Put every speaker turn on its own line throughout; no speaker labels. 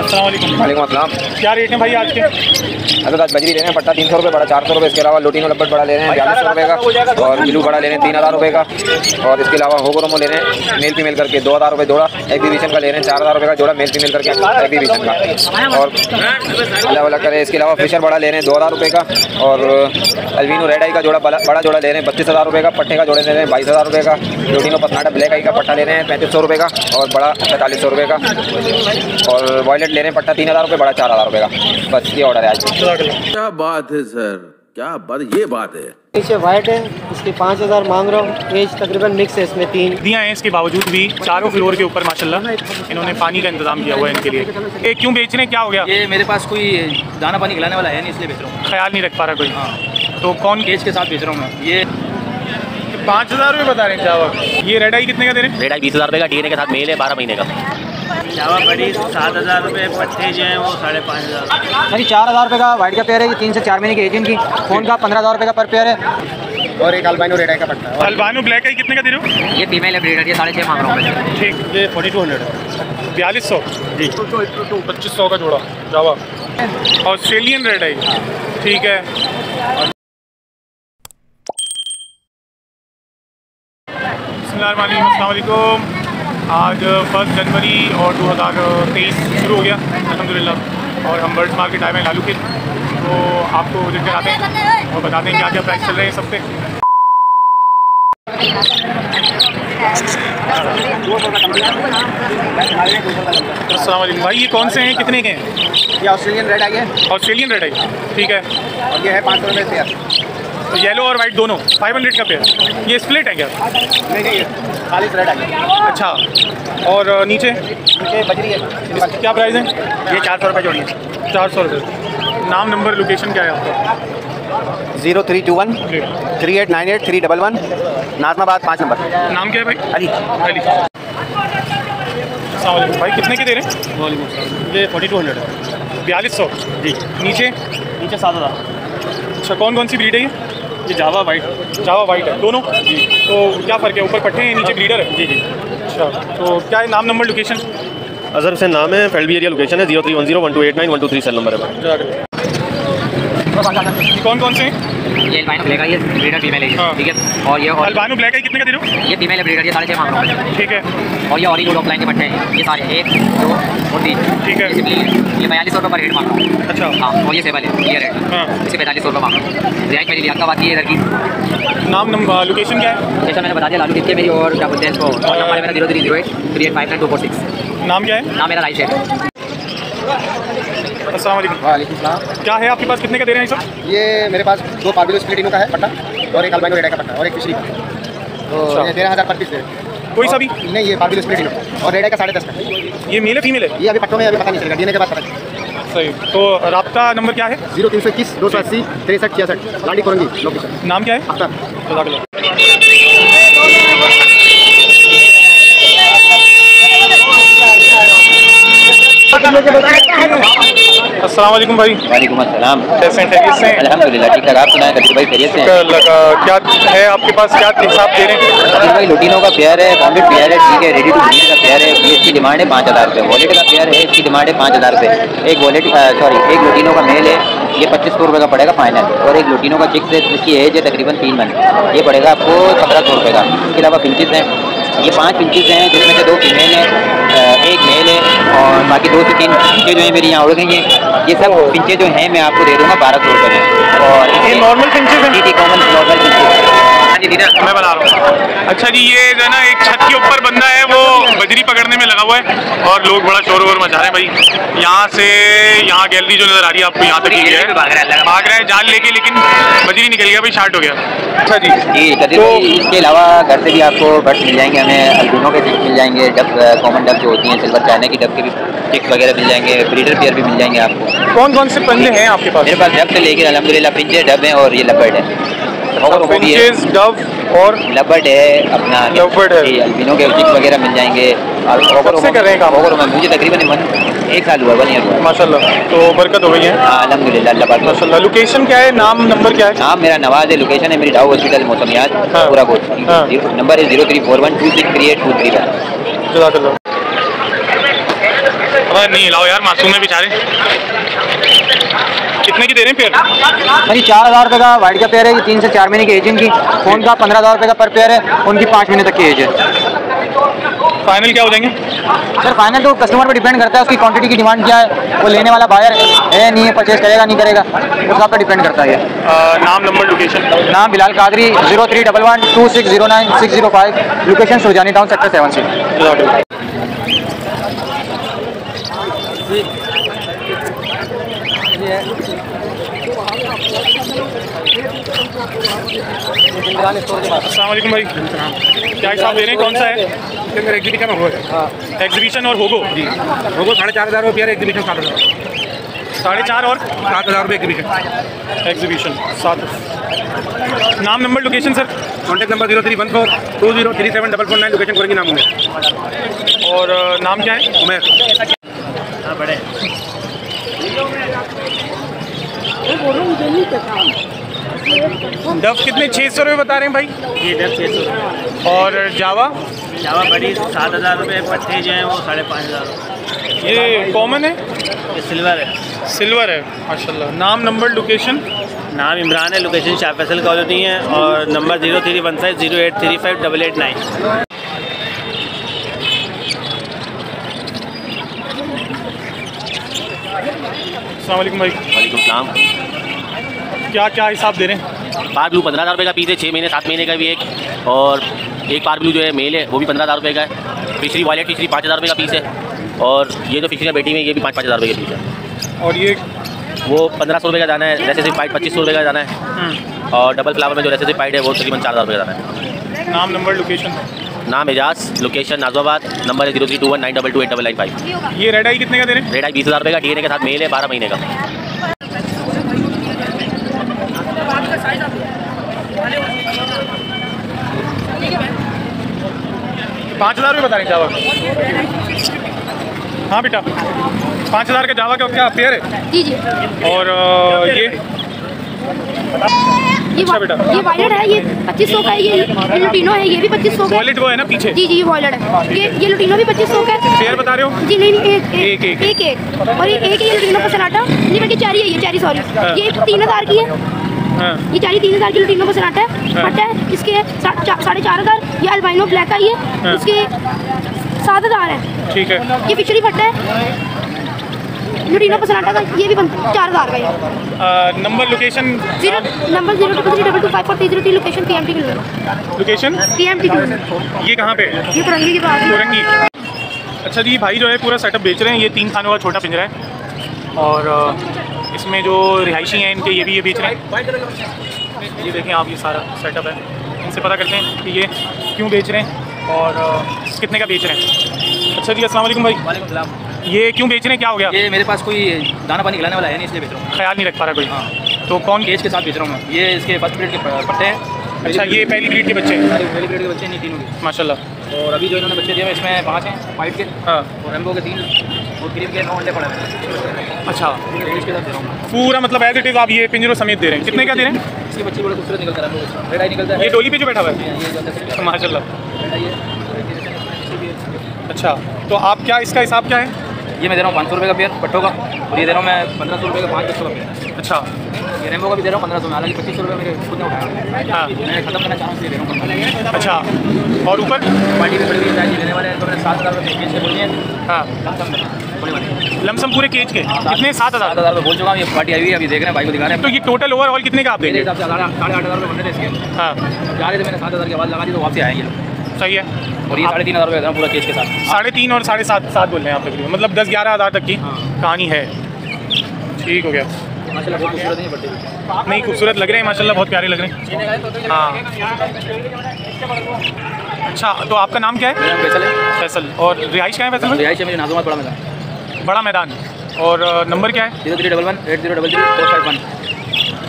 अस्सलाम वालेकुम।
वालेकुम अस्सलाम।
क्या रेट है भाई आज के?
अगर आज बजरी ले रहे हैं पट्टा 300 रुपये, बड़ा 400 रुपये। इसके अलावा लोटिनो लब्बट बड़ा ले रहे हैं 4200 रुपये का, और ब्लू बड़ा ले रहे हैं 3000 रुपये का। और इसके अलावा होगोरोमो ले रहे हैं मेल फीमेल करके 2000 रुपये जोड़ा। एग्जीबिशन का ले रहे हैं 4000 रुपये का जोड़ा, मेल फीमेल करके एग्जीबिशन का। और अलग अलग करें। इसके अलावा फिशर बड़ा ले रहे हैं 2000 रुपये का, और अल्बिनो रेड आई का जोड़ा बड़ा जोड़ा ले रहे हैं 32,000 रुपये का। पट्टे का जोड़े ले रहे हैं 22,000 रुपये का। लोटिनो पसनाटा ब्लैक आई का पट्टा ले रहे हैं 3500 रुपये का, और बड़ा 4500 रुपये का। और वॉयलेट ले रहे हैं पट्टा 3000 रुपये, बड़ा 4000 रुपये का। बस ये ऑर्डर है आज।
क्या बात है सर, क्या बात, ये बात है।
पीछे वाइट है, इसके 5000 मांग रहा हूँ। एज तकरीबन मिक्स है, इसमें 3
दिया है। इसके बावजूद भी चारों फ्लोर के ऊपर माशाल्लाह इन्होंने पानी का इंतजाम किया हुआ है इनके लिए। ये क्यों बेच रहे हैं, क्या हो गया?
ये मेरे पास कोई दाना पानी खिलाने वाला है नहीं, इसलिए बेच रहा हूँ।
ख्याल नहीं रख पा रहा कोई।
हाँ,
तो कौन?
केज के साथ बेच रहा हूँ मैं। ये
5000 रुपये बता रहे हैं जावा। ये रेड आई कितने का दे रहे हैं?
रेड आई 20,000 रुपये का, डीएनए के साथ मेल है 12 महीने का।
जावा बड़ी 7000 रुपये, पट्टे जो हैं वो 5500।
सर 4000 रुपये का वाइट का पेयर है, ये 3 से 4 महीने की एज इनकी। फोन का 15,000 रुपये का पर पेयर है।
और एक अल्बाइनो रेड आई का पट्टा।
अल्बानो ब्लैक आई कितने का दे रहे हो?
ये फीमेल है, ब्रीडर, ये 6.5 मांग रहा हूँ।
ठीक,
ये 4200 है।
4200 जी। 2500 का जोड़ा जावा। ऑस्ट्रेलियन रेड आई, ठीक है। अस्सलाम वालेकुम। आज 1 जनवरी और 2023 शुरू हो गया अल्हम्दुलिल्लाह, और हम बर्ड्स मार्केट आए हैं लालू के। तो आपको विजिट कराते हैं और बताते हैं क्या क्या प्राइस चल रहे हैं सब पे। अस्सलाम वालेकुम भाई, ये कौन से हैं, कितने के हैं?
ये ऑस्ट्रेलियन रेड आई है,
ऑस्ट्रेलियन रेड आई, ठीक है।
और ये है 500 रुपये पेयर।
येलो और वाइट दोनों 500 का पेयर। ये स्प्लिट है क्या?
नहीं, खाली रेड आई है।
अच्छा, और नीचे
बजरी है।
क्या प्राइस है?
ये 400 रुपये जोड़ी है।
400 रुपये। नाम, नंबर, लोकेशन क्या है आपका?
0321 3898 311 नाजमाबाद 5 नंबर।
नाम क्या है भाई?
अली।
अली। अस्सलाम वालेकुम भाई, कितने के दे रहे हैं?
वालेकुम। ये 4200 है
4200
जी।
नीचे
7000।
अच्छा, कौन कौन सी ब्रीड है ये?
ये जावा वाइट।
जावा वाइट है दोनों
जी।
तो क्या फ़र्क है, ऊपर पट्टे हैं नीचे ब्रीडर है?
जी जी।
अच्छा, तो क्या है नाम, नंबर, लोकेशन?
अजहर हुसैन नाम है, फील्ड एरिया लोकेशन है 03101289 सेल नंबर है।
कौन कौन से हैं?
ये अल्बानो ब्लैक आई, ये ब्रीडर फीमेल है,
हाँ।
ठीक है। और ये
अल्बानो ब्लैक आई कितने का दे रहे हो?
ये फीमेल है, ब्रीडर, ये 6.5 मांग रहा हूँ।
ठीक है।
और ये ऑरेंज ऑफलाइन के पट्टे हैं, ये सारे 1 2 और 3,
ठीक है।
ये 4200 रुपये पर रेट मांग रहा हूँ।
अच्छा,
हाँ, और ये सेबल है, ये रेट,
हाँ।
इसे 4500 रुपये मांग रहा हूँ। रियायत मेरी लियाकत बात की है इधर की।
नाम, नंबर, लोकेशन क्या है?
जैसा मैंने बता दिया, लालू दिखती है मेरी, और क्या बोलते हैं इसको, और नंबर है मेरा 0308 3859
नाम क्या है?
नाम मेरा राइश है।
अस्सलाम वालेकुम।
वालेकुम सलाम।
क्या है आपके पास, कितने का दे रहे हैं सब?
ये मेरे पास 2 पाबिलो स्प्लिटिनो का है पट्टा, और एक अल्बाइनो रेड आई का पट्टा, और एक फिशरी का। तो
अच्छा।
ये 13,000 पर पीस दे रहे हैं।
कोई सा भी?
नहीं, ये पाबिलो स्प्लिटिनो और रेड आई का 10.5 का।
ये मेल है फीमेल है?
ये अभी पट्टों में अभी पता नहीं चलेगा, डीएनए के बाद पता चलेगा।
सही। तो रब्ता नंबर क्या है?
0321 280 63 66 लाडी कोरंगी लोकेशन।
नाम क्या है?
अख्तर।
अस्सलाम वालेकुम भाई।
वालेकुम अस्सलाम।
कैसे हैं, खैरियत से हैं?
अल्हम्दुलिल्लाह ठीक ठाक। आप सुनाएं कदीर भाई, खैरियत से हैं?
क्या है आपके पास, क्या हिसाब दे रहे हैं?
कदीर भाई लोटिनो का पेयर है, बॉम्बे पेयर है, ठीक है, रेडी टू ब्रीड का पेयर है। ये इसकी डिमांड है 5000 रुपये। वॉलेट का पेयर है, इसकी डिमांड है 5000 रुपये। एक वॉलेट एक लोटिनो का मेल है, ये 2500 रुपये का पड़ेगा फाइनल। और एक लोटिनो का चिक्स है, जिसकी एज है तकरीबन 3 मंथ, ये पड़ेगा आपको 1500 रुपये का। इसके अलावा फिंचेस हैं, ये 5 फिंचेस हैं, जिसमें से 2 फीमेल हैं, एक मेल है, और बाकी 2 से 3 फिंचे जो हैं मेरी यहाँ उड़ गई हैं। ये सब फिंचे जो हैं मैं आपको दे दूँगा 1200 रुपये में। और
ये नॉर्मल फिंचेस हैं?
जी, कॉमन नॉर्मल फिंचेस। हाँ जी, दीदा
मैं बना रहा हूँ। अच्छा जी, ये जो है ना एक छत के ऊपर बंदा है, वो बजरी पकड़ने में लगा हुआ है, और लोग बड़ा शोर वोर मचा रहे हैं भाई। यहाँ से यहाँ गैलरी जो नज़र आ रही है आपको, यहाँ तक ही है, भाग रहा है जाल लेके, लेकिन बजरी निकल गया भाई, शार्ट हो गया। अच्छा जी।
जी कदीर भाई, इसके अलावा घर से भी आपको बर्ड्स मिल जाएंगे, हमें अल्बिनो के चिक्स मिल जाएंगे, डब कॉमन डब जो होती हैं सिल्वर चाइना की डब के भी चिक्स वगैरह मिल जाएंगे, ब्रीडर पेयर भी मिल जाएंगे आपको।
कौन कौन से पंजे हैं आपके पास?
मेरे पास डब से लेके अल्हम्दुलिल्लाह फिंचे, डब हैं, और ये लबर्ड है।
फिंचेस, डव और
लबर्ड है अपना,
लबर्ड है,
अल्बिनो के चिक्स वगैरह मिल जाएंगे। और
कब कर रहे हैं काम?
मुझे तकरीबन 1 साल हुआ, 1 ईयर हुआ
माशाल्लाह। तो बरकत हो गई है
अल्हम्दुलिल्लाह, अल्लाह पाक
माशाल्लाह। लोकेशन क्या है, नाम, नंबर क्या है?
नाम मेरा नवाज है, लोकेशन है मेरी डाउ हॉस्पिटल मौसमियात,
हाँ।
पूरा कोट।
हाँ।
नंबर है 0341 2638 231।
जज़ाकल्लाह। नहीं हिलाओ यार, मासूम है बेचारे। कितने की दे रहे हैं पेयर?
भाई 4,000 रुपये का वाइट का पेयर है, ये 3 से 4 महीने की एज इनकी। फोन का 15,000 रुपये का पर पेयर है, उनकी 5 महीने तक की एज है।
फाइनल क्या हो जाएंगे?
सर फाइनल तो कस्टमर पर डिपेंड करता है, उसकी क्वांटिटी की डिमांड क्या है, वो लेने वाला बायर है नहीं है, परचेज करेगा नहीं करेगा, उस बात पर डिपेंड करता है।
नाम, नंबर, लोकेशन?
नाम Bilal Qadri, 031126099605, location Surjani town sector 7C।
अस्सलाम वालेकुम भाई, क्या हिसाब दे रहे हैं, कौन सा है?
एग्जीबिशन होगो
एग्जीबिशन और होगो?
जी होगो 4,500 रुपये एग्जीबिशन 7,000
4,500 और
7,000 रुपये एग्जीबिशन।
एग्जीबिशन 7। नाम, number, location sir?
Contact number 031420374449, location Korangi नाम उमेर।
और नाम क्या है?
उमेर।
हाँ बड़े
डव कितने? 600 रुपये बता रहे हैं भाई।
ये 600 रुपये।
और जावा?
जावा बड़ी 7,000 रुपये, पट्टे जो हैं वो 5,500 रुपये।
ये कॉमन है?
ये सिल्वर है।
सिल्वर है, माशाल्लाह। नाम, नंबर, लोकेशन?
नाम इमरान है, लोकेशन शाह फैसल कॉलोनी है, और नंबर 031508358889।
अस्सलाम वालेकुम भाई।
वालेकुम सलाम।
क्या क्या हिसाब दे रहे हैं?
पार ब्लू 15,000 रुपये का पीस है, 6 महीने 7 महीने का भी एक, और एक पार ब्लू जो है मेल है वो भी 15,000 रुपये का है। फिशरी वॉलेट फिशरी 5,000 रुपये का पीस है, और ये जो फिशरी बेटी में ये भी 5,000 रुपये का पीस है।
और ये
वो 1,500 रुपये का दाना है, रेसेसिव पाइड 2,500 रुपये का दाना है, और डबल फ्लावर में जो रेसेसिव पाइड है वो तकरीबन 4,000 रुपये का दाना है।
नाम, नंबर, लोकेशन?
नाम एजाज, लोकेशन नाजवाबाद, नंबर है 032192289995।
ये रेड आई कितने का दे रहे हैं?
रेट है 20,000 रुपये का, डीएनए के साथ मेल है, 12 महीने का।
5,000 रुपये बता रहे हैं जावा? हाँ बेटा, 5,000 का जावा का क्या पेयर है?
जी जी।
और ये अच्छा बेटा,
ये वॉयलेट है, ये 2,500 का है, ये लुटिनो है, ये भी 2,500 का है।
वॉलेट वो है ना पीछे?
जी जी, ये वॉयलेट है, ये लुटिनो भी 2,500 का है।
पेयर बता रहे हो?
जी नहीं, एक और ये लुटिनो का सनाटा नहीं, बल्कि चेरी है, ये चेरी सॉरी, ये 3,000 की है। ये चेरी 3,000 की लुटिनो का सनाटा है, फट है, इसके 4,500। ये अल्बाइनो ब्लैक आई है, इसके 7,000 है।
ठीक है।
ये फिशरी फट है लुटिनो पसनाटा का, ये भी 4,000 का है।
Number, location?
Number 0222254303, location PMT की
लोकेशन?
PMT की।
ये कहाँ पे?
ये कुरंगी के पास।
कुरंगी। अच्छा जी, भाई जो है पूरा सेटअप बेच रहे हैं। ये 3 खानों का छोटा पिंजरा है, और इसमें जो रिहायशी हैं इनके, ये भी ये बेच रहे हैं। ये देखें आप, ये सारा सेटअप है। इनसे पता करते हैं कि ये क्यों बेच रहे हैं और कितने का बेच रहे हैं। अच्छा जी, अस्सलाम वालेकुम भाई।
वालेकुम सलाम।
ये क्यों बेच रहे हैं, क्या हो गया?
ये मेरे पास कोई दाना पानी खिलाने वाला है नहीं, इसलिए बेच रहा हूँ।
ख्याल नहीं रख पा रहा कोई?
हाँ।
तो कौन?
केज के साथ बेच रहा हूँ मैं। ये इसके फर्स्ट ब्रीड के पट्टे हैं।
अच्छा, ये पहली ब्रीड के बच्चे हैं?
पहली ब्रीड के बच्चे नहीं, तीनों के
माशाल्लाह।
और अभी जो इन्होंने बच्चे दिए हैं इसमें 5 हैं, वाइट के,
हाँ।
और रेम्बो के 3, और क्रीम के 9 अंडे पड़े हैं।
अच्छा,
केज के साथ दे रहा हूँ।
पूरा मतलब एज इट इज़ आप ये पिंजरों समेत दे रहे हैं। कितने का दे रहे हैं?
इसके बच्चे बड़े खूबसूरत निकलता है, रेड आई निकलता है।
ये डोली पे जो बैठा हुआ है?
ये जो
माशाल्लाह।
रेड आई है।
अच्छा, तो आप क्या, इसका हिसाब क्या है?
ये मैं दे रहा हूँ 500 रुपये का पेयर पट्टों का, और ये दे रहा हूँ मैं 1,500 रुपये का 5 बच्चों का पेयर।
अच्छा,
ये रेम्बो का भी दे रहा हूँ 1,500 में, हालांकि 2,500 रुपये मेरे खुद ने उठाया।
हाँ।
मैं खत्म करना चाह रहा हूँ, इसलिए दे रहा हूँ।
अच्छा, और ऊपर?
पार्टी में बड़ी बड़ी प्राइज लेने वाले हैं, तो मैंने 7,000 रुपये केज के बोलिए।
हाँ, लमसम पूरे केज के कितने? 7,000
रुपये बोल चुका हूँ। ये पार्टी आई हुई है, अभी देख रहे हैं, भाई को दिखा रहे हैं।
तो ये टोटल ओवरऑल कितने का आप
मेरे
देंगे?
हिसाब से 8,500 रुपये बनने थे इसके।
हाँ,
जा रहे थे, मैंने 7,000 की आवाज़ लगा दी, तो वापसी आएंगे।
सही है।
और ये 3,500 रुपये का पूरा केज के साथ।
3.5 और 7.5 बोल रहे हैं आप तकरीबन, मतलब 10-11 हज़ार तक की कहानी है। ठीक हो गया।
माशाल्लाह बहुत खूबसूरत नहीं पड़ती।
नहीं, खूबसूरत लग रहे हैं माशाल्लाह, बहुत प्यारे लग रहे हैं। हाँ। अच्छा, तो आपका नाम क्या है?
मेरा फैसल है।
फैसल। और रिहाइश कहाँ है फैसल में?
रिहाइश है मेरी नाज़ुमात बड़ा मैदान।
बड़ा मैदान। और नंबर क्या है?
03118033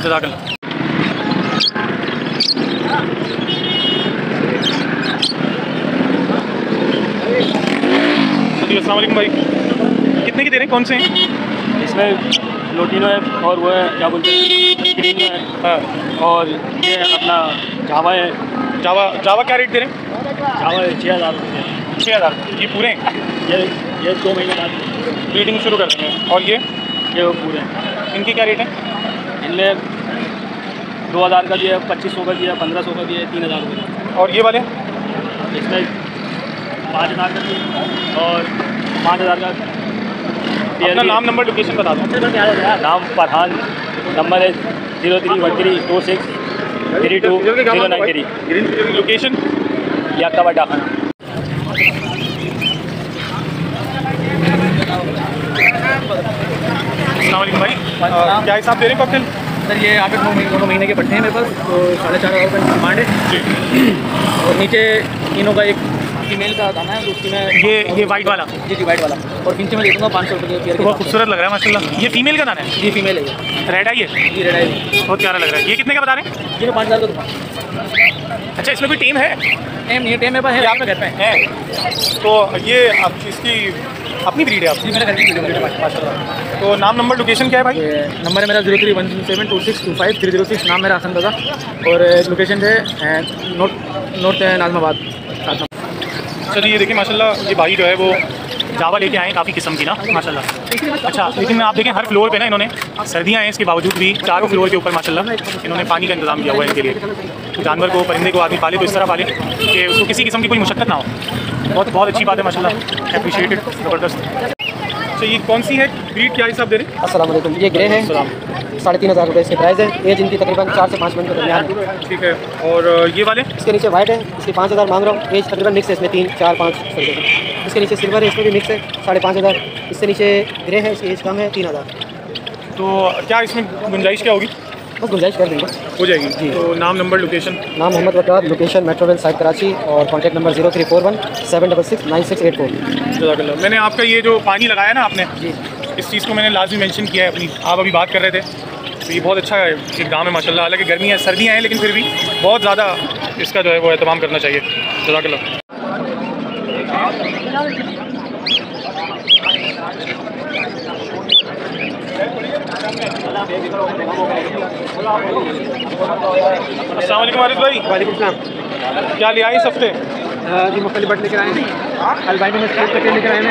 जज़ाकल्लाह। अस्सलाम वालेकुम भाई, कितने की दे रहे हैं, कौन से हैं?
इसमें लोटिनो है, और वो है क्या बोलते हैं ग्रीन है,
हाँ।
और ये अपना जावा है।
जावा क्या रेट दे रहे हैं?
जावा 6,000 रुपये।
6,000। ये पूरे हैं?
ये 2 महीने बाद
ब्रीडिंग शुरू कर देंगे। और ये
वो पूरे हैं।
इनकी क्या रेट है?
इनमें 2000 का भी है, 2500 का भी है, 1500 का भी है, 3000 रुपये का।
और ये वाले
इसमें 5000 का भी है और 5000 का।
अपना नाम नंबर लोकेशन बता दो।
नाम फरहान, नंबर है 031326323093।
लोकेशन
याताबाद डाखाना।
अस्सलाम वालेकुम भाई, क्या हिसाब दे रहे हैं कॉकटेल?
सर ये 8-9 महीने के पट्टे हैं मेरे पास, तो 4,500 रुपये डिमांड है। और नीचे तीनों का एक फीमेल का दाना है, तो उसकी मैं
ये वाइट वाला?
जी वाइट वाला। और फिंच में दे दूँगा 500 रुपये के पेयर।
बहुत खूबसूरत लग रहा है माशाल्लाह। ये फीमेल का दाना है?
जी फीमेल है ये।
रेड आई है?
जी रेड आई।
बहुत प्यारा लग रहा है। ये कितने का बता रहे हैं?
ये मैं 5000 का दूँगा।
अच्छा, इसमें कोई टेम है?
टेम नहीं, टेम मेरे पास है, आपके घर पे
है। तो ये आप इसकी अपनी ब्रीड है आपकी?
जी मेरे घर की ब्रीड है माशाल्लाह।
तो नाम नंबर लोकेशन क्या है भाई?
नंबर है मेरा 031726253026। नाम मेरा हसन रज़ा और लोकेशन है नॉर्थ नाज़माबाद।
चलिए ये देखिए माशाल्लाह, ये भाई जो है वो जावा लेके आए हैं काफ़ी किस्म की ना माशाल्लाह। अच्छा, लेकिन आप देखें हर फ्लोर पे ना इन्होंने, सर्दियाँ हैं इसके बावजूद भी चारों फ्लोर के ऊपर माशाल्लाह इन्होंने पानी का इंतज़ाम किया हुआ है इनके लिए। तो जानवर को, परिंदे को आदमी पाले तो इस तरह पाले कि उसको किसी किस्म की कोई मुशक्क़त ना हो। बहुत अच्छी बात है माशाल्लाह, अप्रिशिएटेड, ज़बरदस्त। तो ये कौन सी है ब्रीड, क्या हिसाब दे रहे हैं?
अस्सलाम वालेकुम। ये ग्रे है, 3500 रुपये इसकी प्राइस है। एज इनकी तकरीबन 4 से 5 महीने के दरमियान है।
ठीक है। और ये वाले?
इसके नीचे वाइट है, इसकी 5000 मांग रहा हूँ। एज तकरीबन मिक्स है, इसमें 3-4-5 रुपये। इसके नीचे सिल्वर है, इसमें भी मिक्स है, 5500। इससे नीचे ग्रे है, इसकी एज कम है, 3000।
तो क्या इसमें गुंजाइश क्या होगी?
बस गुंजाइश कर देंगे,
हो जाएगी जी। तो नाम नंबर लोकेशन?
नाम मोहम्मद वकार, लोकेशन मेट्रोवेल साइड कराची और कॉन्टैक्ट नंबर 0341 766 9684।
जज़ाकल्लाह। मैंने आपका ये जो पानी लगाया ना आपने
जी,
इस चीज़ को मैंने लाजमी मेंशन किया है अपनी, आप अभी बात कर रहे थे। तो ये बहुत अच्छा है एक गाँव है माशाल्लाह। हालांकि गर्मी है, सर्दियाँ हैं, लेकिन फिर भी बहुत ज़्यादा इसका जो है वो एहतमाम करना चाहिए। जज़ाकल्लाह। अस्सलाम वालेकुम आरिफ भाई।
वालेकुम सलाम।
क्या ले आए इस हफ्ते?
जी मुख्तलिफ बट लेकर आए हैं। अल्बाइनो में स्प्लिट करके लेकर आए हैं।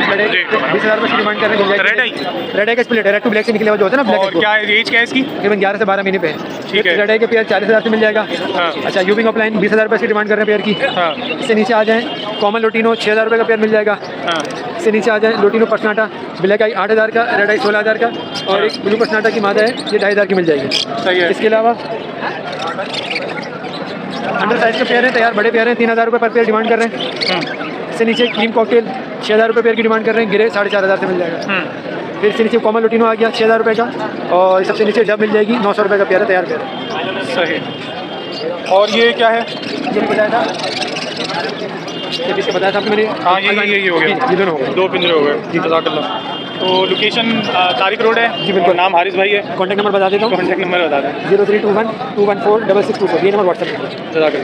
20,000 रुपये डिमांड कर रहे हैं।
रेड आई?
रेड आई का स्प्लिट है, रेड टू ब्लैक से निकले हुआ जो होता है ना ब्लैक।
और क्या एज क्या है इसकी?
तकरीबन 11 से 12 महीने पे है।
ठीक है।
रेड आई के पेयर 40,000 से मिल जाएगा।
हाँ।
अच्छा, यूपिंग ऑफलाइन 20,000 रुपये से डिमांड कर रहे हैं पेयर की।
हाँ।
इससे नीचे आ जाएँ कॉमन लोटिनो 6,000 रुपये का पेयर मिल जाएगा।
हाँ।
इससे नीचे आ जाए लोटिनो पसनाटा ब्लैक आई 8,000 का, रेड आई 16,000 का और एक ब्लू पसनाटा की मादा है, ये 2,500 की मिल जाएगी।
सही है।
इसके अलावा अंडर साइज के पेयर हैं, तैयार बड़े पेयर हैं, 3,000 रुपये पर पेयर डिमांड कर रहे हैं। इससे नीचे क्रीम कॉकटेल 6,000 रुपये पेयर की डिमांड कर रहे हैं, गिरे 4,500 से मिल जाएगा। फिर इससे नीचे कॉमन लोटिनो आ गया 6,000 रुपये का और सबसे नीचे डब मिल जाएगी 900 रुपये का पेयर है, तैयार पेयर।
सही। और ये क्या है?
ये बताया था, ये पीछे बताया था आपने मैंने।
हाँ, ये हो गया,
ये दोनों हो गए,
2 पिंजरे हो गए जी। जज़ाकल्लाह। तो लोकेशन तारिक रोड है
जी बिल्कुल।
नाम हारिस भाई है।
कॉन्टैक्ट नंबर बता देता हूँ।
कॉन्टैक्ट नंबर बता दें।
0321 214 6624। ये नंबर व्हाट्सएप है।
जज़ाकल्लाह।